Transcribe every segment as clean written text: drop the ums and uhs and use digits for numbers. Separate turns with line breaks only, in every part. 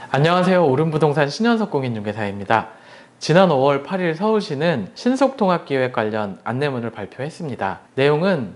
안녕하세요. 오름부동산 신현석 공인중개사입니다. 지난 5월 8일 서울시는 신속통합기획 관련 안내문을 발표했습니다. 내용은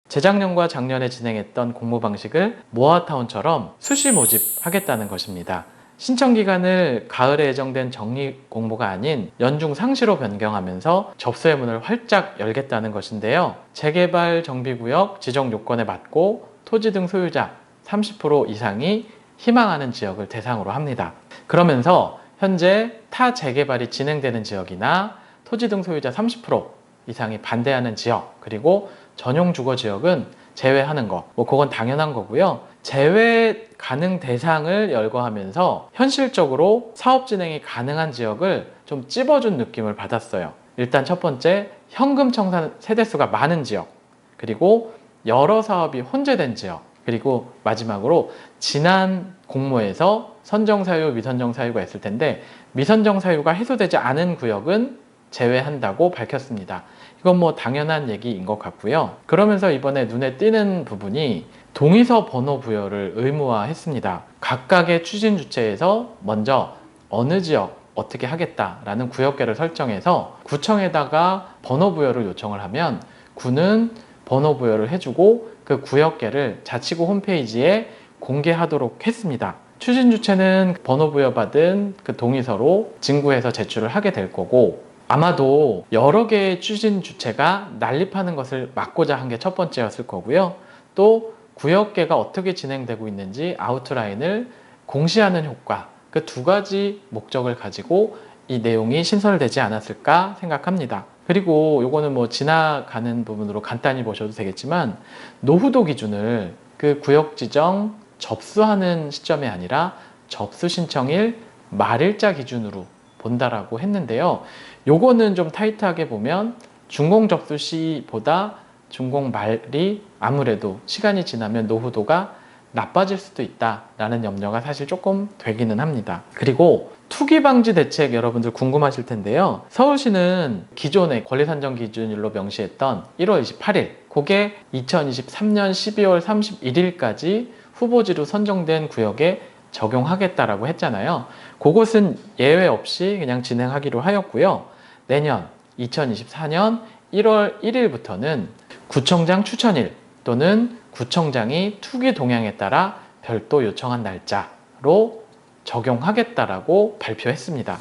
재작년과 작년에 진행했던 공모 방식을 모아타운처럼 수시 모집하겠다는 것입니다. 신청 기간을 가을에 예정된 정리 공모가 아닌 연중 상시로 변경하면서 접수의 문을 활짝 열겠다는 것인데요. 재개발 정비구역 지정 요건에 맞고 토지 등 소유자 30% 이상이 희망하는 지역을 대상으로 합니다. 그러면서 현재 타 재개발이 진행되는 지역이나 토지 등 소유자 30% 이상이 반대하는 지역, 그리고 전용 주거 지역은 제외하는 거, 그건 당연한 거고요. 제외 가능 대상을 열거하면서 현실적으로 사업 진행이 가능한 지역을 좀 찝어준 느낌을 받았어요. 일단 첫 번째, 현금 청산 세대수가 많은 지역, 그리고 여러 사업이 혼재된 지역, 그리고 마지막으로 지난 공모에서 선정 사유, 미선정 사유가 있을 텐데 미선정 사유가 해소되지 않은 구역은 제외한다고 밝혔습니다. 이건 당연한 얘기인 것 같고요. 그러면서 이번에 눈에 띄는 부분이 동의서 번호 부여를 의무화했습니다. 각각의 추진 주체에서 먼저 어느 지역 어떻게 하겠다라는 구역계를 설정해서 구청에다가 번호 부여를 요청을 하면 구는 번호 부여를 해주고 그 구역계를 자치구 홈페이지에 공개하도록 했습니다. 추진 주체는 번호 부여받은 그 동의서로 진구해서 제출을 하게 될 거고, 아마도 여러 개의 추진 주체가 난립하는 것을 막고자 한 게 첫 번째였을 거고요. 또 구역계가 어떻게 진행되고 있는지 아웃라인을 공시하는 효과, 그 두 가지 목적을 가지고 이 내용이 신설되지 않았을까 생각합니다. 그리고 요거는 지나가는 부분으로 간단히 보셔도 되겠지만, 노후도 기준을 그 구역 지정 접수하는 시점이 아니라 접수 신청일 말일자 기준으로 본다라고 했는데요. 요거는 좀 타이트하게 보면 준공 접수 시보다 준공 말이 아무래도 시간이 지나면 노후도가 나빠질 수도 있다라는 염려가 사실 조금 되기는 합니다. 그리고 투기 방지 대책 여러분들 궁금하실 텐데요. 서울시는 기존의 권리산정 기준일로 명시했던 1월 28일, 그게 2023년 12월 31일까지 후보지로 선정된 구역에 적용하겠다라고 했잖아요. 그것은 예외 없이 그냥 진행하기로 하였고요. 내년 2024년 1월 1일부터는 구청장 추천일 또는 구청장이 투기 동향에 따라 별도 요청한 날짜로 적용하겠다라고 발표했습니다.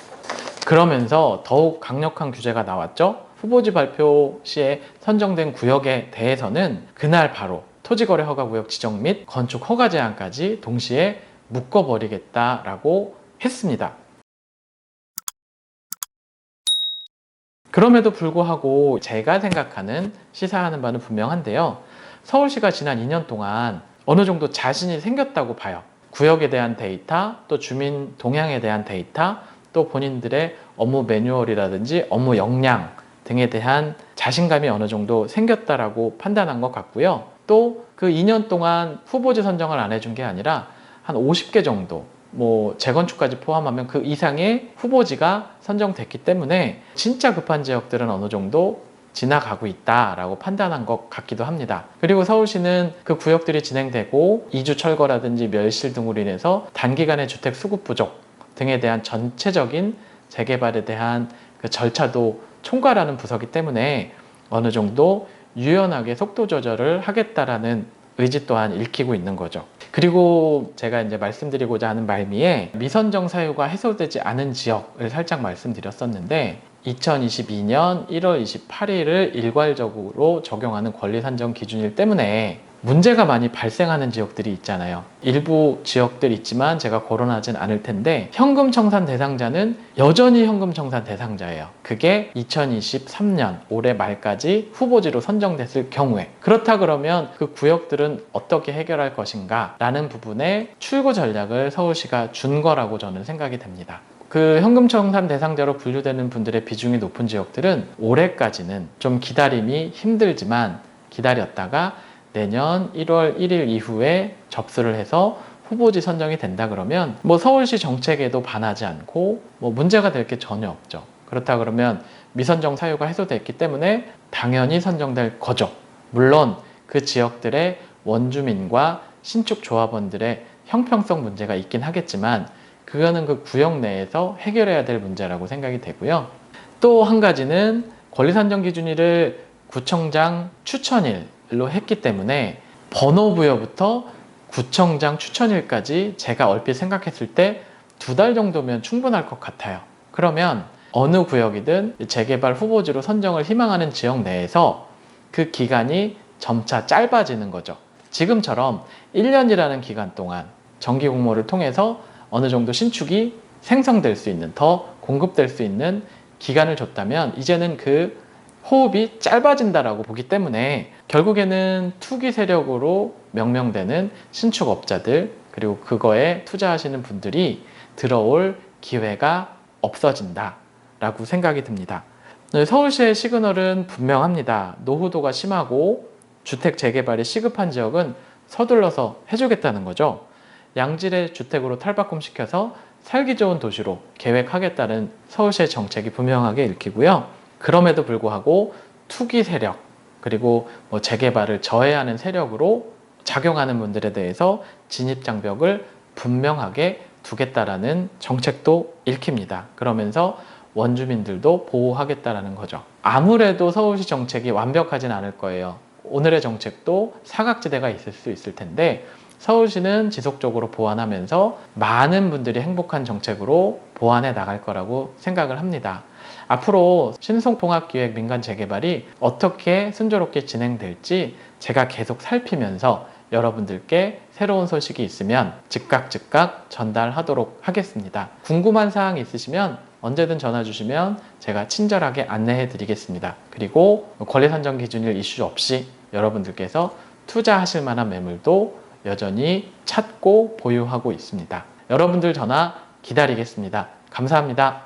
그러면서 더욱 강력한 규제가 나왔죠. 후보지 발표 시에 선정된 구역에 대해서는 그날 바로 토지거래 허가구역 지정 및 건축 허가 제한까지 동시에 묶어버리겠다라고 했습니다. 그럼에도 불구하고 제가 생각하는 시사하는 바는 분명한데요. 서울시가 지난 2년 동안 어느 정도 자신이 생겼다고 봐요. 구역에 대한 데이터, 또 주민 동향에 대한 데이터, 또 본인들의 업무 매뉴얼이라든지 업무 역량 등에 대한 자신감이 어느 정도 생겼다라고 판단한 것 같고요. 또 그 2년 동안 후보지 선정을 안 해준 게 아니라 한 50개 정도, 재건축까지 포함하면 그 이상의 후보지가 선정됐기 때문에 진짜 급한 지역들은 어느 정도 지나가고 있다라고 판단한 것 같기도 합니다. 그리고 서울시는 그 구역들이 진행되고 이주 철거라든지 멸실 등으로 인해서 단기간의 주택 수급 부족 등에 대한 전체적인 재개발에 대한 그 절차도 총괄하는 부서기 때문에 어느 정도 유연하게 속도 조절을 하겠다라는 의지 또한 읽히고 있는 거죠. 그리고 제가 이제 말씀드리고자 하는 말미에 미선정 사유가 해소되지 않은 지역을 살짝 말씀드렸었는데 2022년 1월 28일을 일괄적으로 적용하는 권리산정 기준일 때문에 문제가 많이 발생하는 지역들이 있잖아요. 일부 지역들 있지만 제가 거론하진 않을 텐데 현금 청산 대상자는 여전히 현금 청산 대상자예요. 그게 2023년 올해 말까지 후보지로 선정됐을 경우에, 그렇다 그러면 그 구역들은 어떻게 해결할 것인가 라는 부분에 출구 전략을 서울시가 준 거라고 저는 생각이 됩니다. 그 현금 청산 대상자로 분류되는 분들의 비중이 높은 지역들은 올해까지는 좀 기다림이 힘들지만 기다렸다가 내년 1월 1일 이후에 접수를 해서 후보지 선정이 된다 그러면 서울시 정책에도 반하지 않고 문제가 될 게 전혀 없죠. 그렇다 그러면 미선정 사유가 해소됐기 때문에 당연히 선정될 거죠. 물론 그 지역들의 원주민과 신축 조합원들의 형평성 문제가 있긴 하겠지만 그거는 그 구역 내에서 해결해야 될 문제라고 생각이 되고요. 또 한 가지는 권리산정기준일을 구청장 추천일로 했기 때문에 번호부여부터 구청장 추천일까지 제가 얼핏 생각했을 때 2달 정도면 충분할 것 같아요. 그러면 어느 구역이든 재개발 후보지로 선정을 희망하는 지역 내에서 그 기간이 점차 짧아지는 거죠. 지금처럼 1년이라는 기간 동안 정기 공모를 통해서 어느 정도 신축이 생성될 수 있는, 더 공급될 수 있는 기간을 줬다면 이제는 그 호흡이 짧아진다라고 보기 때문에 결국에는 투기 세력으로 명명되는 신축업자들, 그리고 그거에 투자하시는 분들이 들어올 기회가 없어진다라고 생각이 듭니다. 서울시의 시그널은 분명합니다. 노후도가 심하고 주택 재개발이 시급한 지역은 서둘러서 해주겠다는 거죠. 양질의 주택으로 탈바꿈시켜서 살기 좋은 도시로 계획하겠다는 서울시의 정책이 분명하게 읽히고요. 그럼에도 불구하고 투기 세력, 그리고 재개발을 저해하는 세력으로 작용하는 분들에 대해서 진입장벽을 분명하게 두겠다라는 정책도 읽힙니다. 그러면서 원주민들도 보호하겠다라는 거죠. 아무래도 서울시 정책이 완벽하진 않을 거예요. 오늘의 정책도 사각지대가 있을 수 있을 텐데 서울시는 지속적으로 보완하면서 많은 분들이 행복한 정책으로 보완해 나갈 거라고 생각을 합니다. 앞으로 신속통합기획 민간 재개발이 어떻게 순조롭게 진행될지 제가 계속 살피면서 여러분들께 새로운 소식이 있으면 즉각 전달하도록 하겠습니다. 궁금한 사항 있으시면 언제든 전화 주시면 제가 친절하게 안내해 드리겠습니다. 그리고 권리산정 기준일 이슈 없이 여러분들께서 투자하실 만한 매물도 여전히 찾고 보유하고 있습니다. 여러분들 전화 기다리겠습니다. 감사합니다.